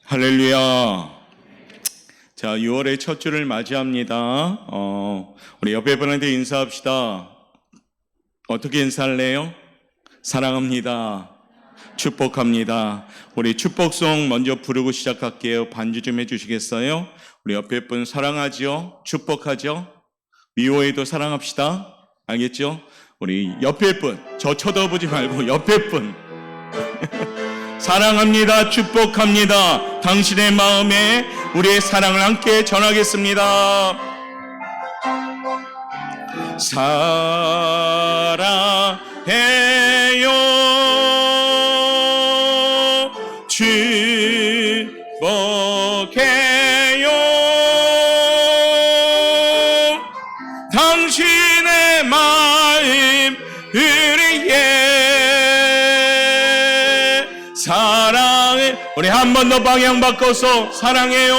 할렐루야. 자, 6월의 첫 주를 맞이합니다. 우리 옆에 분한테 인사합시다. 어떻게 인사할래요? 사랑합니다. 축복합니다. 우리 축복송 먼저 부르고 시작할게요. 반주 좀 해주시겠어요? 우리 옆에 분 사랑하죠? 축복하죠? 미워해도 사랑합시다. 알겠죠? 우리 옆에 분, 저 쳐다보지 말고 옆에 분 사랑합니다. 축복합니다. 당신의 마음에 우리의 사랑을 함께 전하겠습니다. 사랑해요. 축복해요. 당신의 마음 우리의 사랑해. 우리 한 번 더 방향 바꿔서 사랑해요.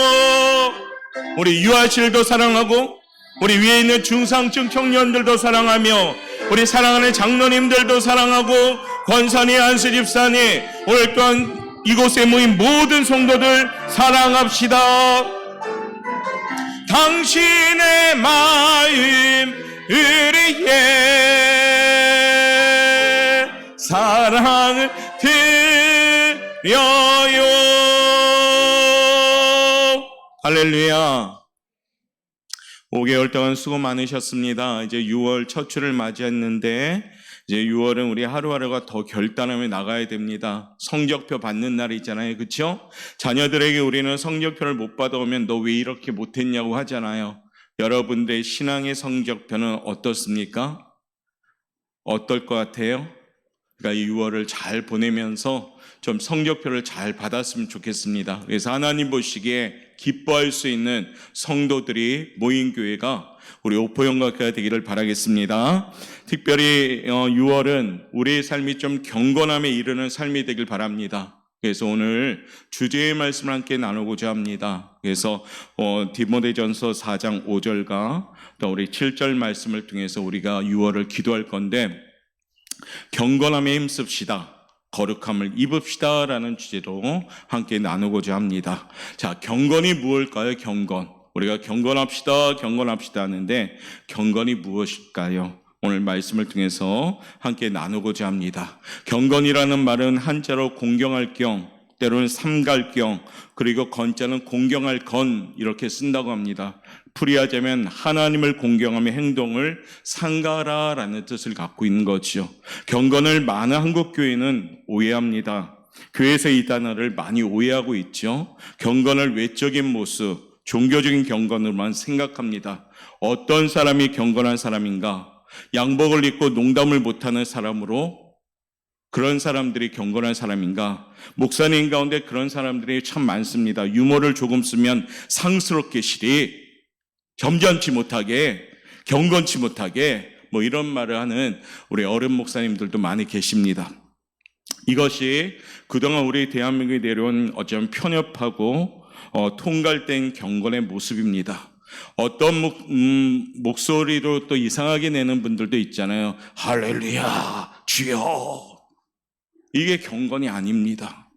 우리 유아실도 사랑하고 우리 위에 있는 중상층 청년들도 사랑하며 우리 사랑하는 장로님들도 사랑하고 권사님, 한수 집사님, 오늘 또한 이곳에 모인 모든 성도들 사랑합시다. 당신의 마음 우리의 사랑을 드려요. 할렐루야. 5개월 동안 수고 많으셨습니다. 이제 6월 첫 주를 맞이했는데 이제 6월은 우리 하루하루가 더 결단하며 나가야 됩니다. 성적표 받는 날이 있잖아요. 그렇죠? 자녀들에게 우리는 성적표를 못 받아오면 너 왜 이렇게 못했냐고 하잖아요. 여러분들의 신앙의 성적표는 어떻습니까? 어떨 것 같아요? 그러니까 이 6월을 잘 보내면서 좀 성적표를 잘 받았으면 좋겠습니다. 그래서 하나님 보시기에 기뻐할 수 있는 성도들이 모인 교회가 우리 오포영각교회가 되기를 바라겠습니다. 특별히 6월은 우리의 삶이 좀 경건함에 이르는 삶이 되길 바랍니다. 그래서 오늘 주제의 말씀을 함께 나누고자 합니다. 그래서 디모데전서 4장 5절과 또 우리 7절 말씀을 통해서 우리가 6월을 기도할 건데 경건함에 힘씁시다. 거룩함을 입읍시다 라는 주제로 함께 나누고자 합니다. 자, 경건이 무엇일까요? 경건. 우리가 경건합시다 하는데 경건이 무엇일까요? 오늘 말씀을 통해서 함께 나누고자 합니다. 경건이라는 말은 한자로 공경할 경, 때로는 삼갈 경, 그리고 건자는 공경할 건 이렇게 쓴다고 합니다. 풀이하자면 하나님을 공경하며 행동을 상가라라는 뜻을 갖고 있는 거죠. 경건을 많은 한국 교회는 오해합니다. 교회에서 이 단어를 많이 오해하고 있죠. 경건을 외적인 모습, 종교적인 경건으로만 생각합니다. 어떤 사람이 경건한 사람인가? 양복을 입고 농담을 못하는 사람으로 그런 사람들이 경건한 사람인가? 목사님 가운데 그런 사람들이 참 많습니다. 유머를 조금 쓰면 상스럽게 시리 점잖지 못하게, 경건치 못하게 뭐 이런 말을 하는 우리 어른 목사님들도 많이 계십니다. 이것이 그동안 우리 대한민국에 내려온 어쩌면 편협하고 통갈된 경건의 모습입니다. 어떤 목소리로 또 이상하게 내는 분들도 있잖아요. 할렐루야 주여. 이게 경건이 아닙니다.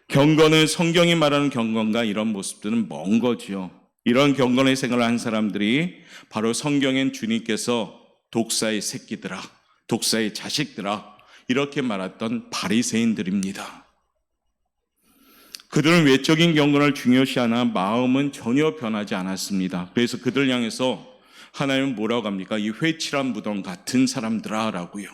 경건은 성경이 말하는 경건과 이런 모습들은 먼 거죠. 이런 경건의 생활을 한 사람들이 바로 성경엔 주님께서 독사의 새끼들아, 독사의 자식들아 이렇게 말했던 바리새인들입니다. 그들은 외적인 경건을 중요시하나 마음은 전혀 변하지 않았습니다. 그래서 그들 향해서 하나님은 뭐라고 합니까? 이 회칠한 무덤 같은 사람들아 라고요.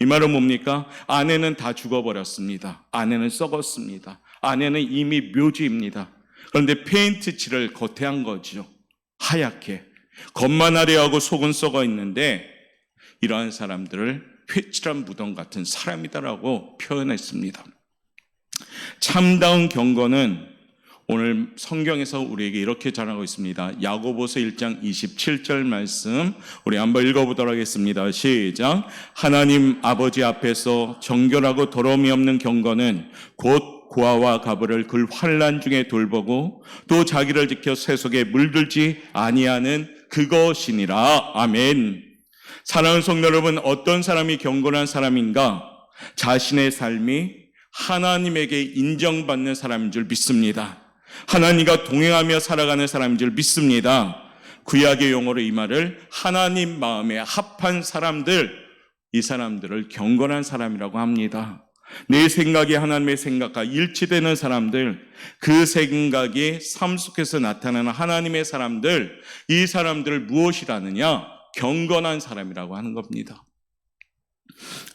이 말은 뭡니까? 아내는 다 죽어버렸습니다. 아내는 썩었습니다. 아내는 이미 묘지입니다. 그런데 페인트 칠을 겉에 한 거죠. 하얗게. 겉만 화려하고 속은 썩어 있는데 이러한 사람들을 회칠한 무덤 같은 사람이다라고 표현했습니다. 참다운 경건은 오늘 성경에서 우리에게 이렇게 전하고 있습니다. 야고보서 1장 27절 말씀 우리 한번 읽어보도록 하겠습니다. 시작. 하나님 아버지 앞에서 정결하고 더러움이 없는 경건은 곧 고아와 가부를 그 환난 중에 돌보고 또 자기를 지켜 세속에 물들지 아니하는 그것이니라. 아멘. 사랑하는 성도 여러분, 어떤 사람이 경건한 사람인가? 자신의 삶이 하나님에게 인정받는 사람인 줄 믿습니다. 하나님과 동행하며 살아가는 사람인 줄 믿습니다. 구약의 용어로 이 말을 하나님 마음에 합한 사람들, 이 사람들을 경건한 사람이라고 합니다. 내 생각이 하나님의 생각과 일치되는 사람들, 그 생각이 삶 속에서 나타나는 하나님의 사람들, 이 사람들을 무엇이라느냐? 경건한 사람이라고 하는 겁니다.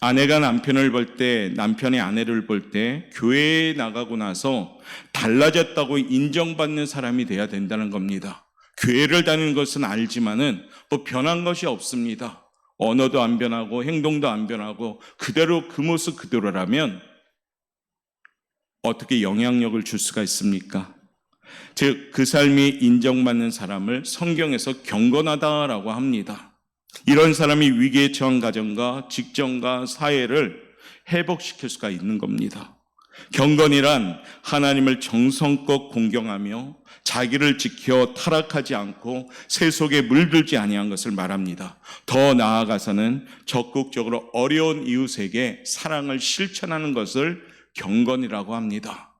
아내가 남편을 볼 때, 남편이 아내를 볼 때 교회에 나가고 나서 달라졌다고 인정받는 사람이 돼야 된다는 겁니다. 교회를 다니는 것은 알지만은 뭐 변한 것이 없습니다. 언어도 안 변하고 행동도 안 변하고 그대로 그 모습 그대로라면 어떻게 영향력을 줄 수가 있습니까? 즉, 그 삶이 인정받는 사람을 성경에서 경건하다라고 합니다. 이런 사람이 위기에 처한 가정과 직장과 사회를 회복시킬 수가 있는 겁니다. 경건이란 하나님을 정성껏 공경하며 자기를 지켜 타락하지 않고 세속에 물들지 아니한 것을 말합니다. 더 나아가서는 적극적으로 어려운 이웃에게 사랑을 실천하는 것을 경건이라고 합니다.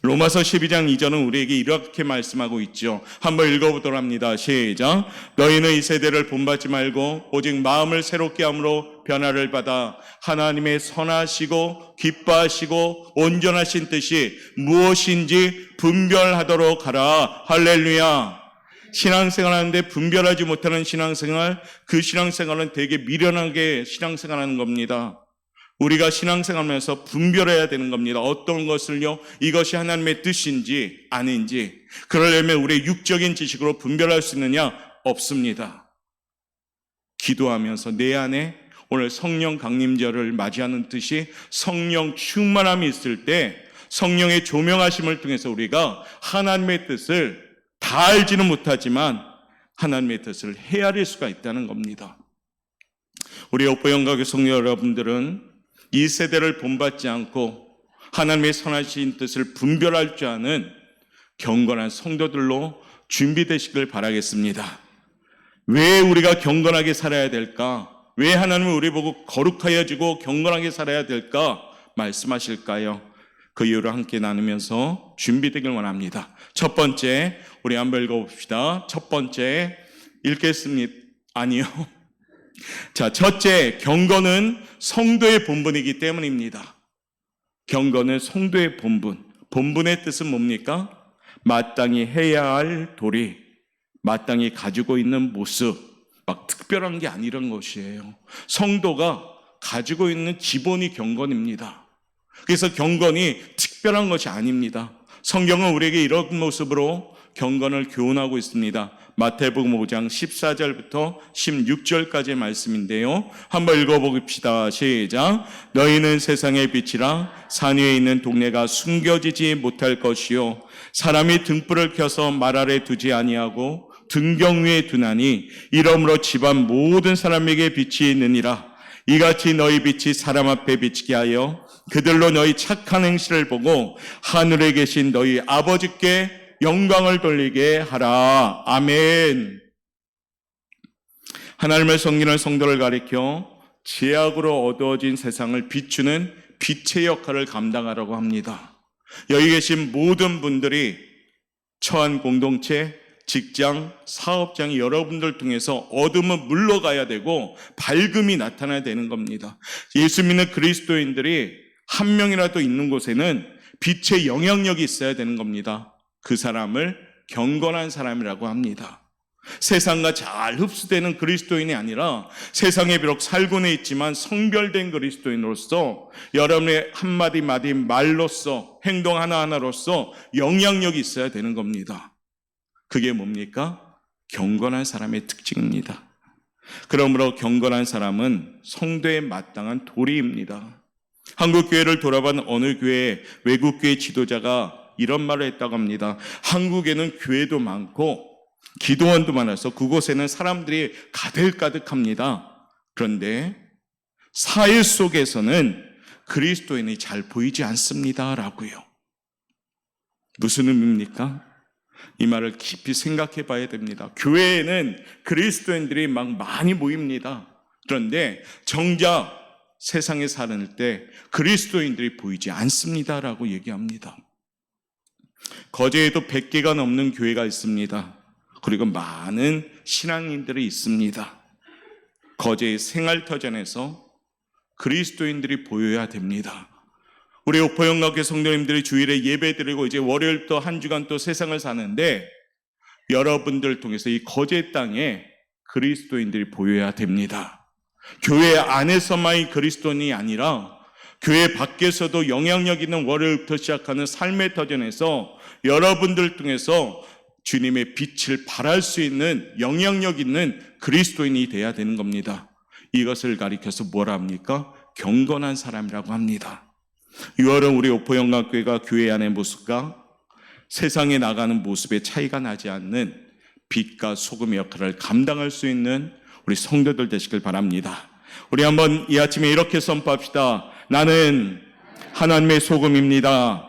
로마서 12장 2절은 우리에게 이렇게 말씀하고 있죠. 한번 읽어보도록 합니다. 시작. 너희는 이 세대를 본받지 말고 오직 마음을 새롭게 함으로 변화를 받아 하나님의 선하시고 기뻐하시고 온전하신 뜻이 무엇인지 분별하도록 하라. 할렐루야. 신앙생활 하는데 분별하지 못하는 신앙생활, 그 신앙생활은 되게 미련하게 신앙생활하는 겁니다. 우리가 신앙생활하면서 분별해야 되는 겁니다. 어떤 것을요? 이것이 하나님의 뜻인지 아닌지. 그러려면 우리의 육적인 지식으로 분별할 수 있느냐? 없습니다. 기도하면서 내 안에 오늘 성령 강림절을 맞이하는 뜻이 성령 충만함이 있을 때 성령의 조명하심을 통해서 우리가 하나님의 뜻을 다 알지는 못하지만 하나님의 뜻을 헤아릴 수가 있다는 겁니다. 우리 옥보영가교 성도 여러분들은 이 세대를 본받지 않고 하나님의 선하신 뜻을 분별할 줄 아는 경건한 성도들로 준비되시길 바라겠습니다. 왜 우리가 경건하게 살아야 될까? 왜 하나님은 우리 보고 거룩하여지고 경건하게 살아야 될까? 말씀하실까요? 그 이유를 함께 나누면서 준비되길 원합니다. 첫 번째, 우리 한번 읽어봅시다. 첫 번째, 읽겠습니다. 아니요. 자, 첫째, 경건은 성도의 본분이기 때문입니다. 경건은 성도의 본분. 본분의 뜻은 뭡니까? 마땅히 해야 할 도리, 마땅히 가지고 있는 모습, 막 특별한 게 아니란 것이에요. 성도가 가지고 있는 기본이 경건입니다. 그래서 경건이 특별한 것이 아닙니다. 성경은 우리에게 이런 모습으로 경건을 교훈하고 있습니다. 마태복음 5장 14절부터 16절까지의 말씀인데요. 한번 읽어봅시다. 시작. 너희는 세상의 빛이라 산 위에 있는 동네가 숨겨지지 못할 것이요 사람이 등불을 켜서 말 아래 두지 아니하고 등경 위에 두나니 이러므로 집안 모든 사람에게 빛이 있느니라. 이같이 너희 빛이 사람 앞에 비치게 하여 그들로 너희 착한 행실을 보고 하늘에 계신 너희 아버지께 영광을 돌리게 하라. 아멘. 하나님의 섬기는 성도를 가리켜 죄악으로 어두워진 세상을 비추는 빛의 역할을 감당하라고 합니다. 여기 계신 모든 분들이 처한 공동체, 직장, 사업장 여러분들 통해서 어둠은 물러가야 되고 밝음이 나타나야 되는 겁니다. 예수 믿는 그리스도인들이 한 명이라도 있는 곳에는 빛의 영향력이 있어야 되는 겁니다. 그 사람을 경건한 사람이라고 합니다. 세상과 잘 흡수되는 그리스도인이 아니라 세상에 비록 살고는 있지만 성별된 그리스도인으로서 여러분의 한마디 말로써 행동 하나하나로서 영향력이 있어야 되는 겁니다. 그게 뭡니까? 경건한 사람의 특징입니다. 그러므로 경건한 사람은 성도에 마땅한 도리입니다. 한국교회를 돌아본 어느 교회 외국교회 지도자가 이런 말을 했다고 합니다. 한국에는 교회도 많고 기도원도 많아서 그곳에는 사람들이 가득가득합니다. 그런데 사회 속에서는 그리스도인이 잘 보이지 않습니다. 라고요. 무슨 의미입니까? 이 말을 깊이 생각해 봐야 됩니다. 교회에는 그리스도인들이 막 많이 모입니다. 그런데 정작 세상에 사는 때 그리스도인들이 보이지 않습니다라고 얘기합니다. 거제에도 100개가 넘는 교회가 있습니다. 그리고 많은 신앙인들이 있습니다. 거제의 생활터전에서 그리스도인들이 보여야 됩니다. 우리 오포영락교 성도님들이 주일에 예배드리고 이제 월요일부터 한 주간 또 세상을 사는데 여러분들 통해서 이 거제 땅에 그리스도인들이 보여야 됩니다. 교회 안에서만이 그리스도인이 아니라 교회 밖에서도 영향력 있는 월요일부터 시작하는 삶의 터전에서 여러분들 통해서 주님의 빛을 발할 수 있는 영향력 있는 그리스도인이 돼야 되는 겁니다. 이것을 가리켜서 뭐라 합니까? 경건한 사람이라고 합니다. 6월은 우리 오포영락교회가 교회 안의 모습과 세상에 나가는 모습의 차이가 나지 않는 빛과 소금의 역할을 감당할 수 있는 우리 성도들 되시길 바랍니다. 우리 한번 이 아침에 이렇게 선포합시다. 나는 하나님의 소금입니다.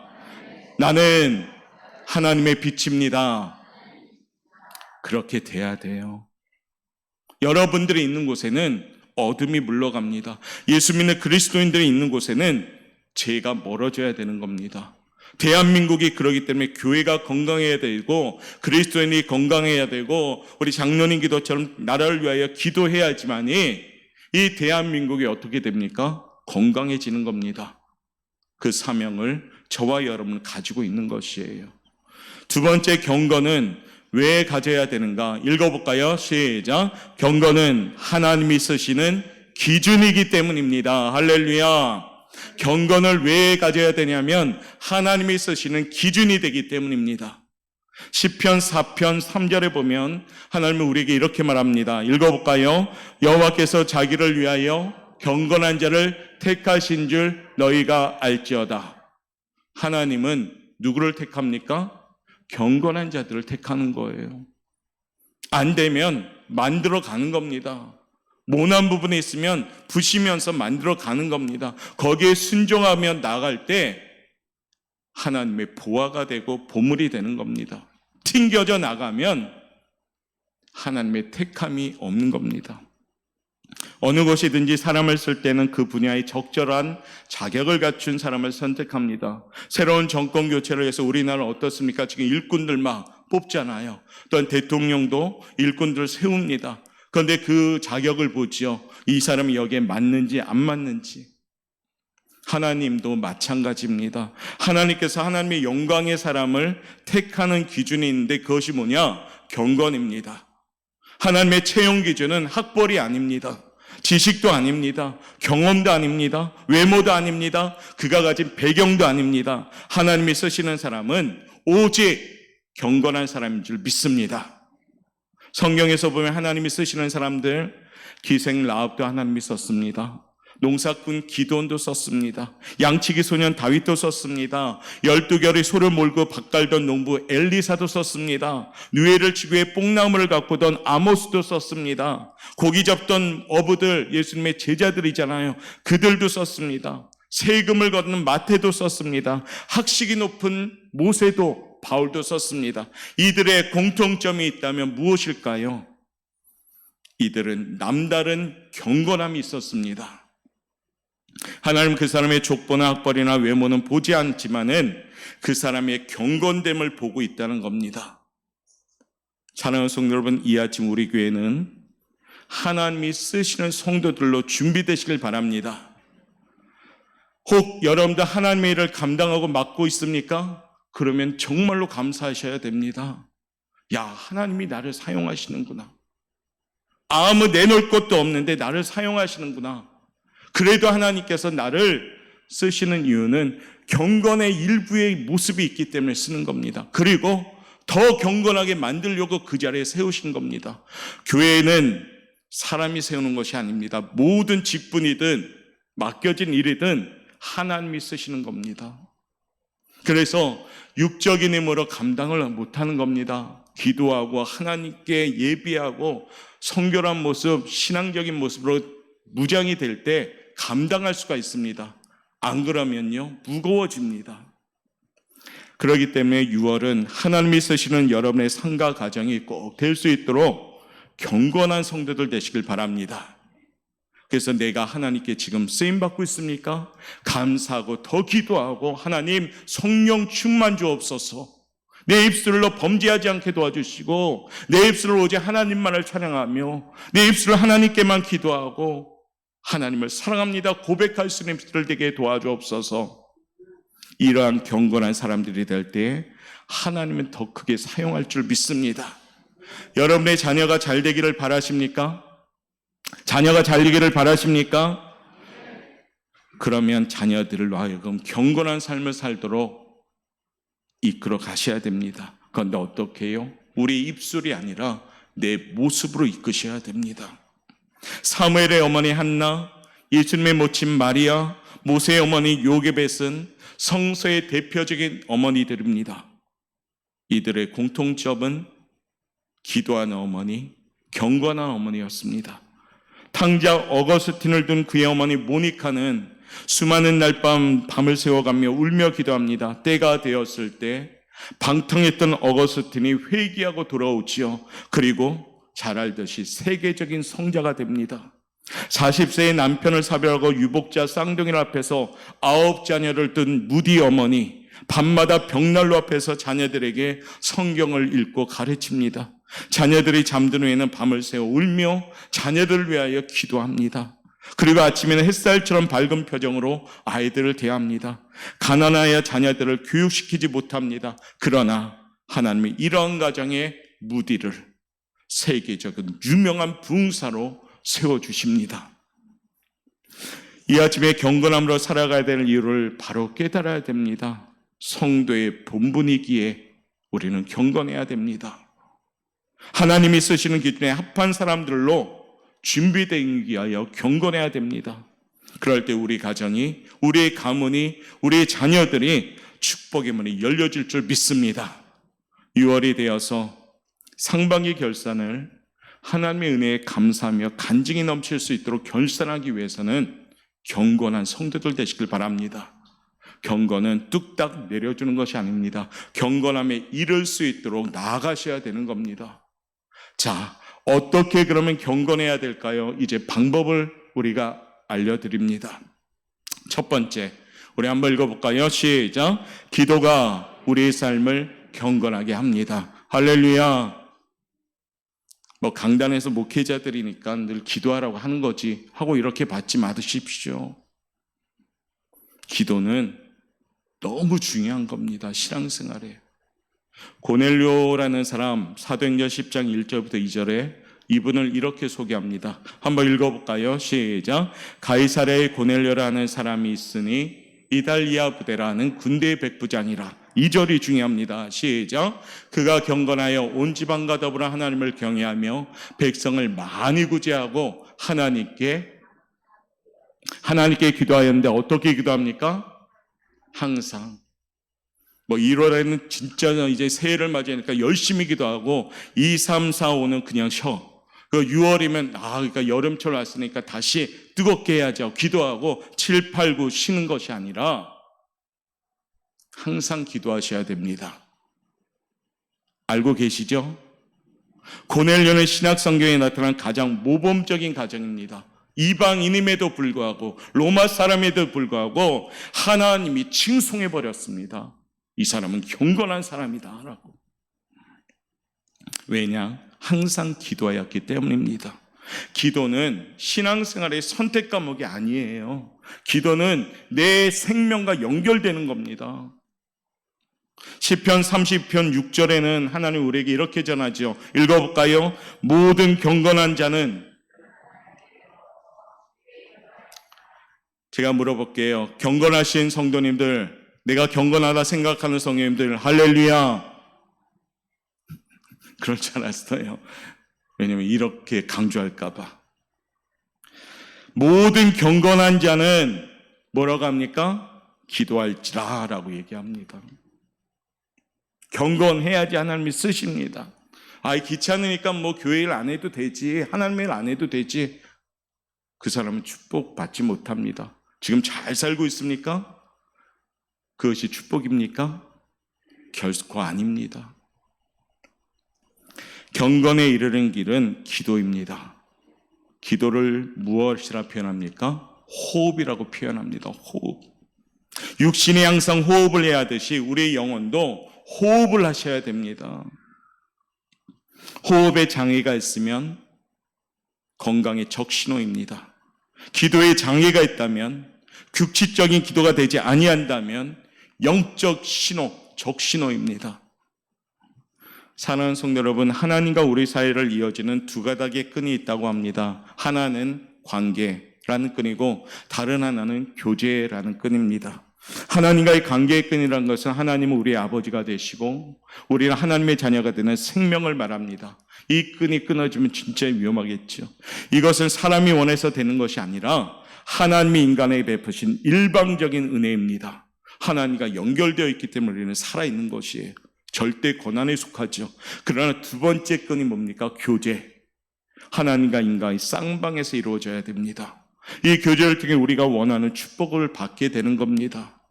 나는 하나님의 빛입니다. 그렇게 돼야 돼요. 여러분들이 있는 곳에는 어둠이 물러갑니다. 예수 믿는 그리스도인들이 있는 곳에는 죄가 멀어져야 되는 겁니다. 대한민국이 그러기 때문에 교회가 건강해야 되고 그리스도인이 건강해야 되고 우리 장로님 기도처럼 나라를 위하여 기도해야지만이 이 대한민국이 어떻게 됩니까? 건강해지는 겁니다. 그 사명을 저와 여러분은 가지고 있는 것이에요. 두 번째 경건은 왜 가져야 되는가? 읽어볼까요? 시작. 경건은 하나님이 쓰시는 기준이기 때문입니다. 할렐루야. 경건을 왜 가져야 되냐면 하나님이 쓰시는 기준이 되기 때문입니다. 시편 4편 3절에 보면 하나님은 우리에게 이렇게 말합니다. 읽어볼까요? 여호와께서 자기를 위하여 경건한 자를 택하신 줄 너희가 알지어다. 하나님은 누구를 택합니까? 경건한 자들을 택하는 거예요. 안 되면 만들어 가는 겁니다. 모난 부분이 있으면 부시면서 만들어 가는 겁니다. 거기에 순종하며 나갈 때 하나님의 보화가 되고 보물이 되는 겁니다. 튕겨져 나가면 하나님의 택함이 없는 겁니다. 어느 곳이든지 사람을 쓸 때는 그 분야의 적절한 자격을 갖춘 사람을 선택합니다. 새로운 정권 교체를 해서 우리나라 어떻습니까? 지금 일꾼들 막 뽑잖아요. 또한 대통령도 일꾼들을 세웁니다. 그런데 그 자격을 보죠. 이 사람이 여기에 맞는지 안 맞는지. 하나님도 마찬가지입니다. 하나님께서 하나님의 영광의 사람을 택하는 기준이 있는데 그것이 뭐냐? 경건입니다. 하나님의 채용 기준은 학벌이 아닙니다. 지식도 아닙니다. 경험도 아닙니다. 외모도 아닙니다. 그가 가진 배경도 아닙니다. 하나님이 쓰시는 사람은 오직 경건한 사람인 줄 믿습니다. 성경에서 보면 하나님이 쓰시는 사람들, 기생 라합도 하나님이 썼습니다. 농사꾼 기드온도 썼습니다. 양치기 소년 다윗도 썼습니다. 12결의 소를 몰고 밭 갈던 농부 엘리사도 썼습니다. 누에를 지구에 뽕나무를 가꾸던 아모스도 썼습니다. 고기 잡던 어부들, 예수님의 제자들이잖아요. 그들도 썼습니다. 세금을 걷는 마태도 썼습니다. 학식이 높은 모세도, 바울도 썼습니다. 이들의 공통점이 있다면 무엇일까요? 이들은 남다른 경건함이 있었습니다. 하나님 그 사람의 족보나 학벌이나 외모는 보지 않지만은 그 사람의 경건됨을 보고 있다는 겁니다. 사랑하는 성도 여러분, 이 아침 우리 교회는 하나님이 쓰시는 성도들로 준비되시길 바랍니다. 혹 여러분들 하나님의 일을 감당하고 맡고 있습니까? 그러면 정말로 감사하셔야 됩니다. 야, 하나님이 나를 사용하시는구나. 아무 내놓을 것도 없는데 나를 사용하시는구나. 그래도 하나님께서 나를 쓰시는 이유는 경건의 일부의 모습이 있기 때문에 쓰는 겁니다. 그리고 더 경건하게 만들려고 그 자리에 세우신 겁니다. 교회는 사람이 세우는 것이 아닙니다. 모든 직분이든 맡겨진 일이든 하나님이 쓰시는 겁니다. 그래서 육적인 힘으로 감당을 못하는 겁니다. 기도하고 하나님께 예비하고 성결한 모습, 신앙적인 모습으로 무장이 될 때 감당할 수가 있습니다. 안 그러면요, 무거워집니다. 그렇기 때문에 6월은 하나님이 쓰시는 여러분의 삶과 가정이 꼭 될 수 있도록 경건한 성도들 되시길 바랍니다. 그래서 내가 하나님께 지금 쓰임받고 있습니까? 감사하고 더 기도하고 하나님 성령 충만 주옵소서. 내 입술로 범죄하지 않게 도와주시고 내 입술로 오직 하나님만을 찬양하며 내 입술로 하나님께만 기도하고 하나님을 사랑합니다 고백할 수 있는 입술을 되게 도와주옵소서. 이러한 경건한 사람들이 될 때 하나님은 더 크게 사용할 줄 믿습니다. 여러분의 자녀가 잘 되기를 바라십니까? 자녀가 잘 되기를 바라십니까? 그러면 자녀들을 하여금 경건한 삶을 살도록 이끌어 가셔야 됩니다. 그런데 어떻게 해요? 우리 입술이 아니라 내 모습으로 이끄셔야 됩니다. 사무엘의 어머니 한나, 예수님의 모친 마리아, 모세의 어머니 요게벳은 성서의 대표적인 어머니들입니다. 이들의 공통점은 기도하는 어머니, 경건한 어머니였습니다. 탕자 어거스틴을 둔 그의 어머니 모니카는 수많은 밤을 새워가며 울며 기도합니다. 때가 되었을 때 방탕했던 어거스틴이 회개하고 돌아오지요. 그리고 잘 알듯이 세계적인 성자가 됩니다. 40세의 남편을 사별하고 유복자 쌍둥이를 앞에서 9자녀를 둔 무디 어머니, 밤마다 벽난로 앞에서 자녀들에게 성경을 읽고 가르칩니다. 자녀들이 잠든 후에는 밤을 새워 울며 자녀들을 위하여 기도합니다. 그리고 아침에는 햇살처럼 밝은 표정으로 아이들을 대합니다. 가난하여 자녀들을 교육시키지 못합니다. 그러나 하나님이 이러한 가정의 무디를 세계적인 유명한 부흥사로 세워주십니다. 이 아침에 경건함으로 살아가야 될 이유를 바로 깨달아야 됩니다. 성도의 본분이기에 우리는 경건해야 됩니다. 하나님이 쓰시는 기준에 합한 사람들로 준비되기 위하여 경건해야 됩니다. 그럴 때 우리 가정이, 우리의 가문이, 우리의 자녀들이 축복의 문이 열려질 줄 믿습니다. 6월이 되어서 상반기 결산을 하나님의 은혜에 감사하며 간증이 넘칠 수 있도록 결산하기 위해서는 경건한 성도들 되시길 바랍니다. 경건은 뚝딱 내려주는 것이 아닙니다. 경건함에 이를 수 있도록 나아가셔야 되는 겁니다. 자, 어떻게 그러면 경건해야 될까요? 이제 방법을 우리가 알려드립니다. 첫 번째, 우리 한번 읽어볼까요? 시작. 기도가 우리의 삶을 경건하게 합니다. 할렐루야. 강단에서 목회자들이니까 늘 기도하라고 하는 거지 하고 이렇게 받지 마십시오. 기도는 너무 중요한 겁니다. 신앙생활에. 고넬료라는 사람, 사도행전 10장 1절부터 2절에 이분을 이렇게 소개합니다. 한번 읽어볼까요? 시작. 가이사랴에 고넬료라는 사람이 있으니 이달리아 부대라는 군대의 백부장이라. 2절이 중요합니다. 시작. 그가 경건하여 온 지방과 더불어 하나님을 경외하며 백성을 많이 구제하고 하나님께 기도하였는데 어떻게 기도합니까? 항상 1월에는 진짜 이제 새해를 맞이하니까 열심히 기도하고 2, 3, 4, 5는 그냥 쉬어. 6월이면 그러니까 여름철 왔으니까 다시 뜨겁게 해야죠. 기도하고 7, 8, 9 쉬는 것이 아니라 항상 기도하셔야 됩니다. 알고 계시죠? 고넬료는 신약 성경에 나타난 가장 모범적인 가정입니다. 이방인임에도 불구하고 로마 사람에도 불구하고 하나님이 칭송해 버렸습니다. 이 사람은 경건한 사람이다 라고. 왜냐? 항상 기도하였기 때문입니다. 기도는 신앙생활의 선택 과목이 아니에요. 기도는 내 생명과 연결되는 겁니다. 시편 30편 6절에는 하나님 우리에게 이렇게 전하죠. 읽어볼까요? 모든 경건한 자는, 제가 물어볼게요. 경건하신 성도님들, 내가 경건하다 생각하는 성도님들, 할렐루야. 그렇지 않았어요. 왜냐하면 이렇게 강조할까봐. 모든 경건한 자는 뭐라고 합니까? 기도할지라 라고 얘기합니다. 경건해야지 하나님이 쓰십니다. 귀찮으니까 교회 일 안 해도 되지, 하나님 일 안 해도 되지. 그 사람은 축복받지 못합니다. 지금 잘 살고 있습니까? 그것이 축복입니까? 결코 아닙니다. 경건에 이르는 길은 기도입니다. 기도를 무엇이라 표현합니까? 호흡이라고 표현합니다. 호흡. 육신이 항상 호흡을 해야 하듯이 우리의 영혼도 호흡을 하셔야 됩니다. 호흡에 장애가 있으면 건강의 적신호입니다. 기도에 장애가 있다면, 규칙적인 기도가 되지 아니한다면 영적 신호, 적신호입니다. 사랑하는 성도 여러분, 하나님과 우리 사이를 이어지는 두 가닥의 끈이 있다고 합니다. 하나는 관계라는 끈이고 다른 하나는 교제라는 끈입니다. 하나님과의 관계의 끈이라는 것은 하나님은 우리의 아버지가 되시고 우리는 하나님의 자녀가 되는 생명을 말합니다. 이 끈이 끊어지면 진짜 위험하겠죠. 이것은 사람이 원해서 되는 것이 아니라 하나님이 인간에게 베푸신 일방적인 은혜입니다. 하나님과 연결되어 있기 때문에 우리는 살아있는 것이에요. 절대 고난에 속하죠. 그러나 두 번째 끈이 뭡니까? 교제. 하나님과 인간의 쌍방에서 이루어져야 됩니다. 이 교제를 통해 우리가 원하는 축복을 받게 되는 겁니다.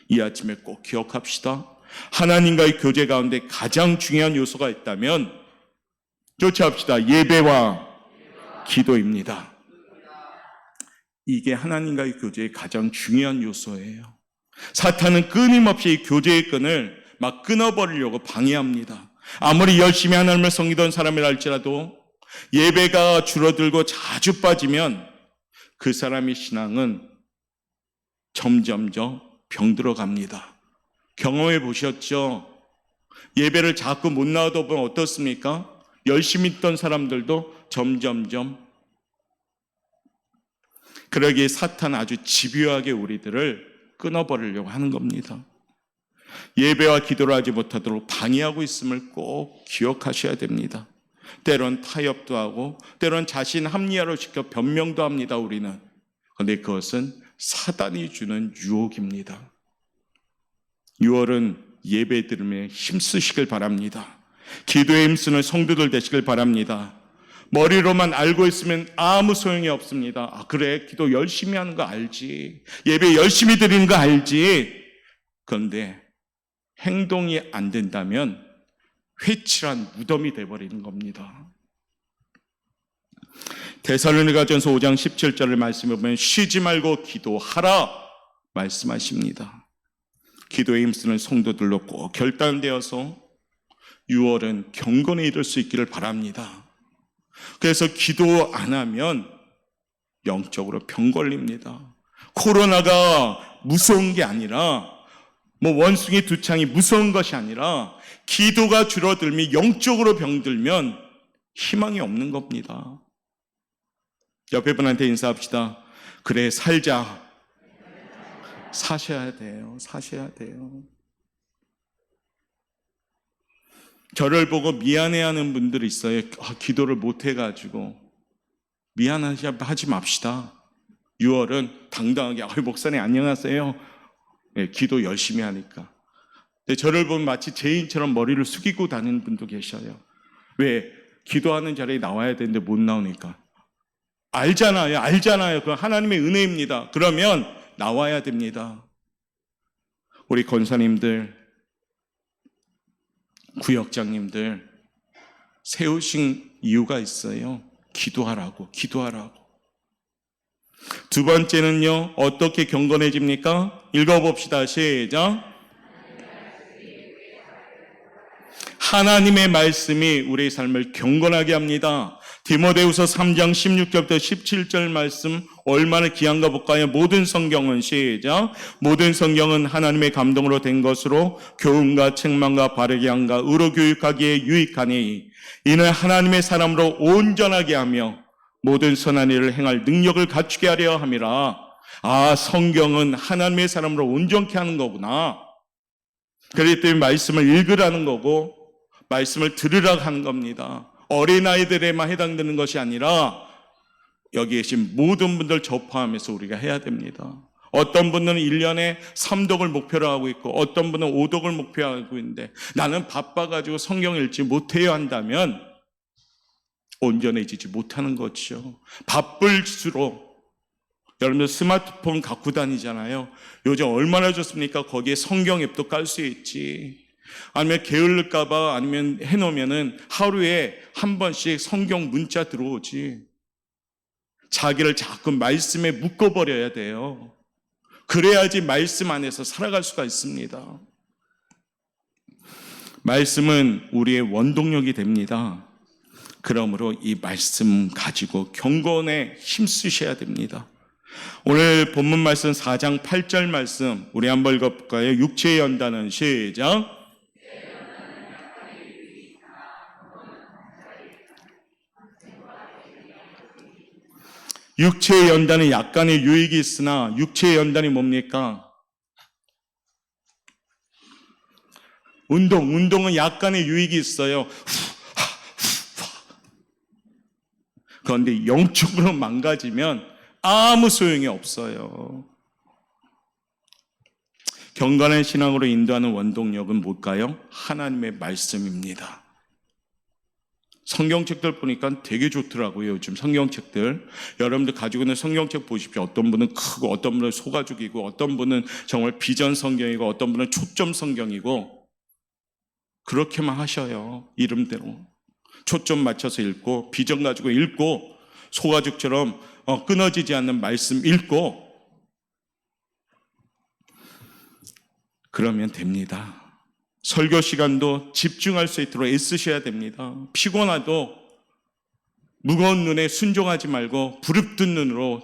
이 아침에 꼭 기억합시다. 하나님과의 교제 가운데 가장 중요한 요소가 있다면 쫓아합시다. 예배와 기도입니다. 이게 하나님과의 교제의 가장 중요한 요소예요. 사탄은 끊임없이 이 교제의 끈을 막 끊어버리려고 방해합니다. 아무리 열심히 하나님을 섬기던 사람이라 할지라도 예배가 줄어들고 자주 빠지면 그 사람의 신앙은 점점점 병들어 갑니다. 경험해 보셨죠? 예배를 자꾸 못 나와도 보면 어떻습니까? 열심히 있던 사람들도 점점점. 그러기에 사탄은 아주 집요하게 우리들을 끊어버리려고 하는 겁니다. 예배와 기도를 하지 못하도록 방해하고 있음을 꼭 기억하셔야 됩니다. 때론 타협도 하고 때론 자신 합리화로 시켜 변명도 합니다. 우리는. 그런데 그것은 사단이 주는 유혹입니다. 6월은 예배 드림에 힘쓰시길 바랍니다. 기도에 힘쓰는 성도들 되시길 바랍니다. 머리로만 알고 있으면 아무 소용이 없습니다. 아, 그래, 기도 열심히 하는 거 알지, 예배 열심히 드리는 거 알지. 그런데 행동이 안 된다면 회칠한 무덤이 되어버리는 겁니다. 데살로니가전서 5장 17절을 말씀해 보면 쉬지 말고 기도하라 말씀하십니다. 기도에 힘쓰는 성도들로 꼭 결단되어서 6월은 경건에 이를 수 있기를 바랍니다. 그래서 기도 안 하면 영적으로 병 걸립니다. 코로나가 무서운 게 아니라, 원숭이 두 창이 무서운 것이 아니라, 기도가 줄어들면, 영적으로 병들면 희망이 없는 겁니다. 옆에 분한테 인사합시다. 그래, 살자. 사셔야 돼요. 사셔야 돼요. 저를 보고 미안해하는 분들이 있어요. 기도를 못해가지고. 미안하지 맙시다. 6월은 당당하게 목사님 안녕하세요. 네, 기도 열심히 하니까. 근데 저를 보면 마치 죄인처럼 머리를 숙이고 다니는 분도 계셔요. 왜? 기도하는 자리에 나와야 되는데 못 나오니까. 알잖아요. 그건 하나님의 은혜입니다. 그러면 나와야 됩니다. 우리 권사님들, 구역장님들 세우신 이유가 있어요. 기도하라고. 두 번째는요, 어떻게 경건해집니까? 읽어봅시다. 시작. 하나님의 말씀이 우리의 삶을 경건하게 합니다. 디모데후서 3장 16절부터 17절 말씀 얼마나 귀한가 볼까요? 모든 성경은 시작. 모든 성경은 하나님의 감동으로 된 것으로 교훈과 책망과 바르게 함과 의로 교육하기에 유익하니 이는 하나님의 사람으로 온전하게 하며 모든 선한 일을 행할 능력을 갖추게 하려 함이라. 아, 성경은 하나님의 사람으로 온전케 하는 거구나. 그렇기 때문에 말씀을 읽으라는 거고 말씀을 들으라고 하는 겁니다. 어린아이들에만 해당되는 것이 아니라 여기 계신 모든 분들 접하면서 우리가 해야 됩니다. 어떤 분들은 1년에 3독을 목표로 하고 있고 어떤 분은 5독을 목표로 하고 있는데 나는 바빠가지고 성경 읽지 못해요 한다면 온전해지지 못하는 거죠. 바쁠수록 여러분들 스마트폰 갖고 다니잖아요. 요즘 얼마나 좋습니까? 거기에 성경 앱도 깔 수 있지. 아니면 게을릴까봐 아니면 해놓으면은 하루에 한 번씩 성경 문자 들어오지. 자기를 자꾸 말씀에 묶어버려야 돼요. 그래야지 말씀 안에서 살아갈 수가 있습니다. 말씀은 우리의 원동력이 됩니다. 그러므로 이 말씀 가지고 경건에 힘쓰셔야 됩니다. 오늘 본문 말씀 4장 8절 말씀 우리 한번 읽어볼까요? 육체의 연단은 시작. 육체의 연단은 약간의 유익이 있으나 육체의 연단이 뭡니까? 운동은 약간의 유익이 있어요. 그런데 영적으로 망가지면 아무 소용이 없어요. 경건한 신앙으로 인도하는 원동력은 뭘까요? 하나님의 말씀입니다. 성경책들 보니까 되게 좋더라고요. 요즘 성경책들. 여러분들 가지고 있는 성경책 보십시오. 어떤 분은 크고 어떤 분은 소가죽이고 어떤 분은 정말 비전 성경이고 어떤 분은 초점 성경이고 그렇게만 하셔요. 이름대로. 초점 맞춰서 읽고 비전 가지고 읽고 소가죽처럼 끊어지지 않는 말씀 읽고 그러면 됩니다. 설교 시간도 집중할 수 있도록 애쓰셔야 됩니다. 피곤하도 무거운 눈에 순종하지 말고 부릅뜬 눈으로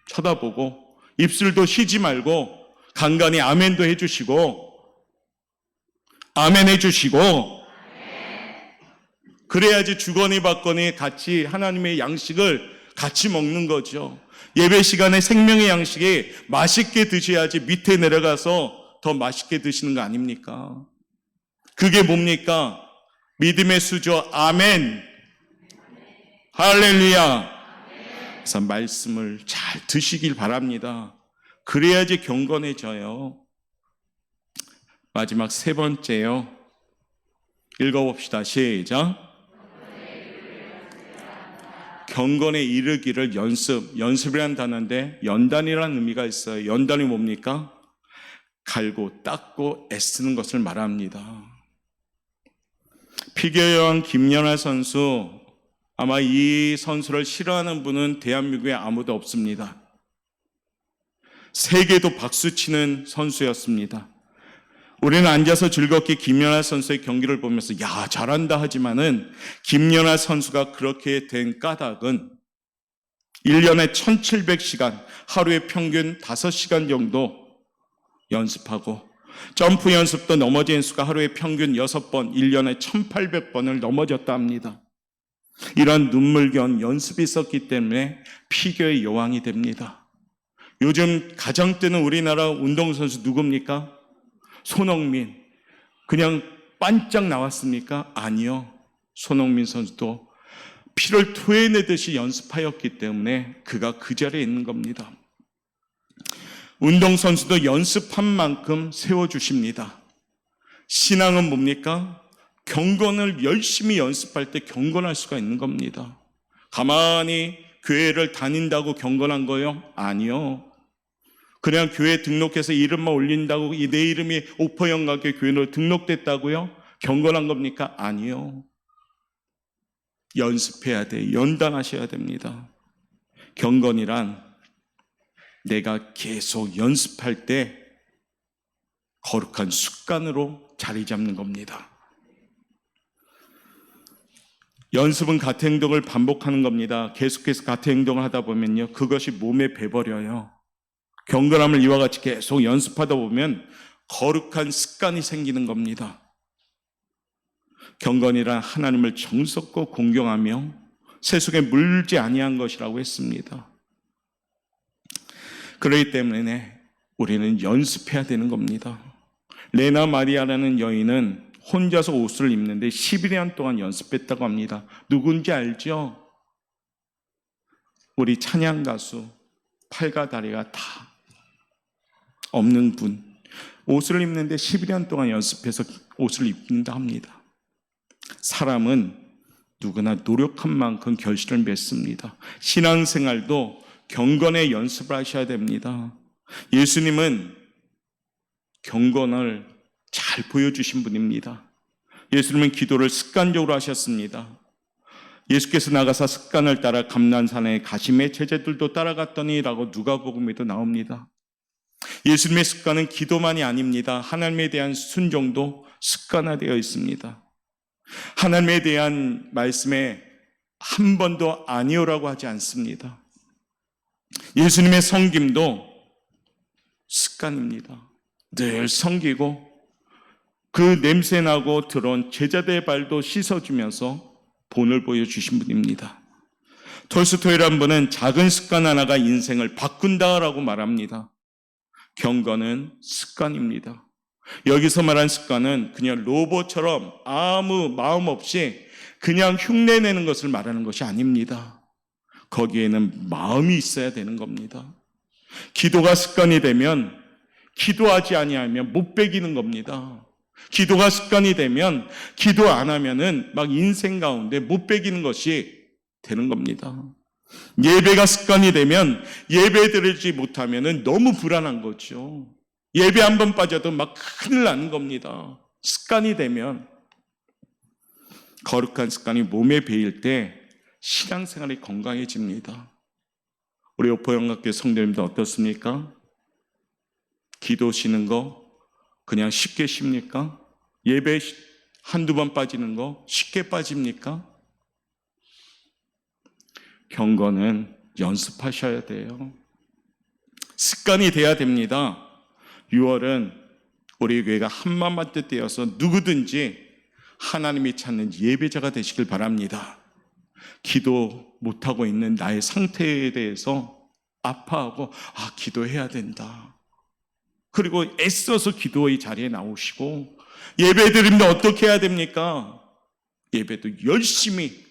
쳐다보고 입술도 쉬지 말고 간간히 아멘도 해주시고 아멘 해주시고 그래야지 주거니 받거니 같이 하나님의 양식을 같이 먹는 거죠. 예배 시간에 생명의 양식이 맛있게 드셔야지 밑에 내려가서 더 맛있게 드시는 거 아닙니까? 그게 뭡니까? 믿음의 수저 아멘 할렐루야. 그래서 말씀을 잘 드시길 바랍니다. 그래야지 경건해져요. 마지막 세 번째요. 읽어봅시다. 시작. 경건에 이르기를 연습이라는 단어인데 연단이라는 의미가 있어요. 연단이 뭡니까? 갈고 닦고 애쓰는 것을 말합니다. 피겨여왕 김연아 선수, 아마 이 선수를 싫어하는 분은 대한민국에 아무도 없습니다. 세계도 박수치는 선수였습니다. 우리는 앉아서 즐겁게 김연아 선수의 경기를 보면서 야 잘한다 하지만은 김연아 선수가 그렇게 된 까닭은 1년에 1700시간 하루에 평균 5시간 정도 연습하고 점프 연습도 넘어진 수가 하루에 평균 6번 1년에 1800번을 넘어졌다 합니다. 이런 눈물겨운 연습이 있었기 때문에 피겨의 여왕이 됩니다. 요즘 가장 뜨는 우리나라 운동선수 누굽니까? 손흥민. 그냥 반짝 나왔습니까? 아니요. 손흥민 선수도 피를 토해내듯이 연습하였기 때문에 그가 그 자리에 있는 겁니다. 운동선수도 연습한 만큼 세워주십니다. 신앙은 뭡니까? 경건을 열심히 연습할 때 경건할 수가 있는 겁니다. 가만히 교회를 다닌다고 경건한 거요? 아니요. 그냥 교회 등록해서 이름만 올린다고 내 이름이 오퍼영각의 교회로 등록됐다고요? 경건한 겁니까? 아니요. 연습해야 돼. 연단하셔야 됩니다. 경건이란 내가 계속 연습할 때 거룩한 습관으로 자리 잡는 겁니다. 연습은 같은 행동을 반복하는 겁니다. 계속해서 같은 행동을 하다 보면요, 그것이 몸에 배버려요. 경건함을 이와 같이 계속 연습하다 보면 거룩한 습관이 생기는 겁니다. 경건이란 하나님을 정석고 공경하며 세속에 물지 아니한 것이라고 했습니다. 그렇기 때문에 우리는 연습해야 되는 겁니다. 레나 마리아라는 여인은 혼자서 옷을 입는데 11년 동안 연습했다고 합니다. 누군지 알죠? 우리 찬양 가수, 팔과 다리가 다 없는 분. 옷을 입는데 11년 동안 연습해서 옷을 입는다 합니다. 사람은 누구나 노력한 만큼 결실을 맺습니다. 신앙생활도 경건의 연습을 하셔야 됩니다. 예수님은 경건을 잘 보여주신 분입니다. 예수님은 기도를 습관적으로 하셨습니다. 예수께서 나가사 습관을 따라 감난산에 가심의 제자들도 따라갔더니라고 누가복음에도 나옵니다. 예수님의 습관은 기도만이 아닙니다. 하나님에 대한 순종도 습관화되어 있습니다. 하나님에 대한 말씀에 한 번도 아니오라고 하지 않습니다. 예수님의 섬김도 습관입니다. 늘 섬기고 그 냄새나고 들어온 제자들의 발도 씻어주면서 본을 보여주신 분입니다. 톨스토이라는 분은 작은 습관 하나가 인생을 바꾼다라고 말합니다. 경건은 습관입니다. 여기서 말한 습관은 그냥 로봇처럼 아무 마음 없이 그냥 흉내내는 것을 말하는 것이 아닙니다. 거기에는 마음이 있어야 되는 겁니다. 기도가 습관이 되면 기도하지 아니하면 못 배기는 겁니다. 기도가 습관이 되면 기도 안 하면은 막 인생 가운데 못 배기는 것이 되는 겁니다. 예배가 습관이 되면 예배 드리지 못하면은 너무 불안한 거죠. 예배 한 번 빠져도 막 큰일 나는 겁니다. 습관이 되면 거룩한 습관이 몸에 배일 때 신앙생활이 건강해집니다. 우리 오포영학교 성도님들 어떻습니까? 기도 쉬는 거 그냥 쉽게 쉽니까? 예배 한두 번 빠지는 거 쉽게 빠집니까? 경건은 연습하셔야 돼요. 습관이 돼야 됩니다. 6월은 우리 교회가 한마음 뜻되어서 누구든지 하나님이 찾는 예배자가 되시길 바랍니다. 기도 못하고 있는 나의 상태에 대해서 아파하고 기도해야 된다. 그리고 애써서 기도의 자리에 나오시고 예배 드리는데 어떻게 해야 됩니까? 예배도 열심히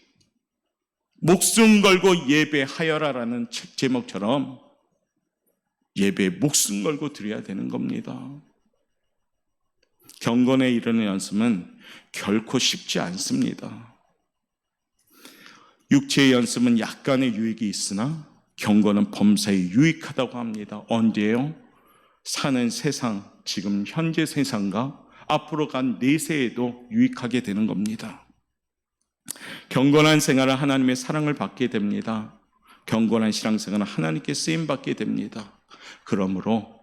목숨 걸고 예배하여라라는 책 제목처럼 예배에 목숨 걸고 드려야 되는 겁니다. 경건에 이르는 연습은 결코 쉽지 않습니다. 육체의 연습은 약간의 유익이 있으나 경건은 범사에 유익하다고 합니다. 언제요? 사는 세상, 지금 현재 세상과 앞으로 간 내세에도 유익하게 되는 겁니다. 경건한 생활은 하나님의 사랑을 받게 됩니다. 경건한 신앙생활은 하나님께 쓰임받게 됩니다. 그러므로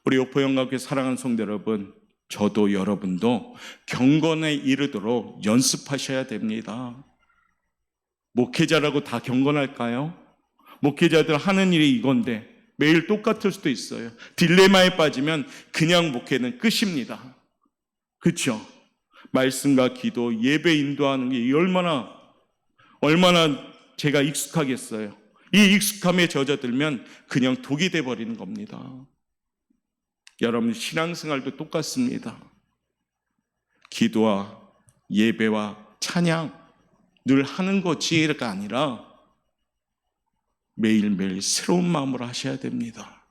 우리 오포영학교 사랑하는 성도 여러분, 저도 여러분도 경건에 이르도록 연습하셔야 됩니다. 목회자라고 다 경건할까요? 목회자들 하는 일이 이건데 매일 똑같을 수도 있어요. 딜레마에 빠지면 그냥 목회는 끝입니다. 그렇죠? 말씀과 기도, 예배 인도하는 게 얼마나 제가 익숙하겠어요. 이 익숙함에 젖어들면 그냥 독이 돼버리는 겁니다. 여러분 신앙생활도 똑같습니다. 기도와 예배와 찬양 늘 하는 것이가 아니라 매일매일 새로운 마음으로 하셔야 됩니다.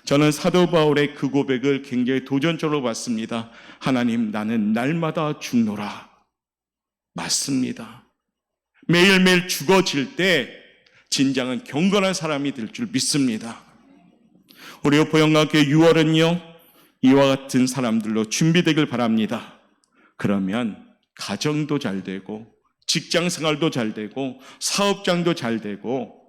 저는 사도 바울의 그 고백을 굉장히 도전적으로 봤습니다. 하나님, 나는 날마다 죽노라. 맞습니다. 매일매일 죽어질 때 진정한 경건한 사람이 될 줄 믿습니다. 우리 오포영학교 6월은요 이와 같은 사람들로 준비되길 바랍니다. 그러면 가정도 잘 되고 직장생활도 잘 되고 사업장도 잘 되고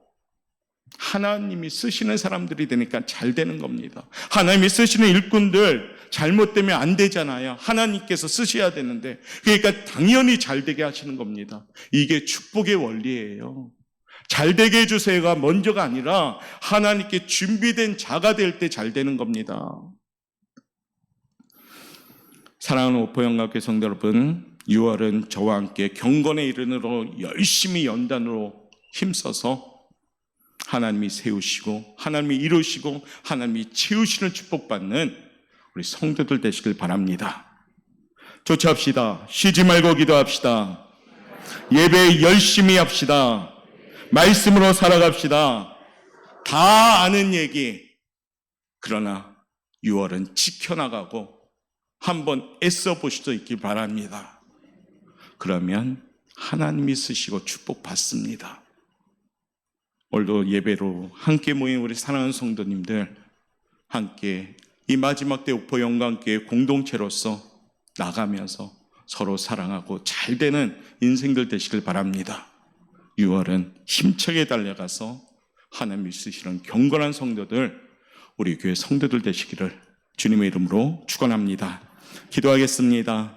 하나님이 쓰시는 사람들이 되니까 잘 되는 겁니다. 하나님이 쓰시는 일꾼들 잘못되면 안 되잖아요. 하나님께서 쓰셔야 되는데 그러니까 당연히 잘 되게 하시는 겁니다. 이게 축복의 원리예요. 잘 되게 해주세요가 먼저가 아니라 하나님께 준비된 자가 될 때 잘 되는 겁니다. 사랑하는 오포영학교 성도 여러분, 6월은 저와 함께 경건에 이르도록 열심히 연단으로 힘써서 하나님이 세우시고 하나님이 이루시고 하나님이 채우시는 축복받는 우리 성도들 되시길 바랍니다. 조치합시다. 쉬지 말고 기도합시다. 예배 열심히 합시다. 말씀으로 살아갑시다. 다 아는 얘기. 그러나 6월은 지켜나가고 한번 애써 보실 수 있길 바랍니다. 그러면 하나님이 쓰시고 축복받습니다. 오늘도 예배로 함께 모인 우리 사랑하는 성도님들 함께 이 마지막 때 오포 영광교회 공동체로서 나가면서 서로 사랑하고 잘 되는 인생들 되시길 바랍니다. 6월은 힘차게 달려가서 하나님이 쓰시는 경건한 성도들, 우리 교회 성도들 되시기를 주님의 이름으로 축원합니다. 기도하겠습니다.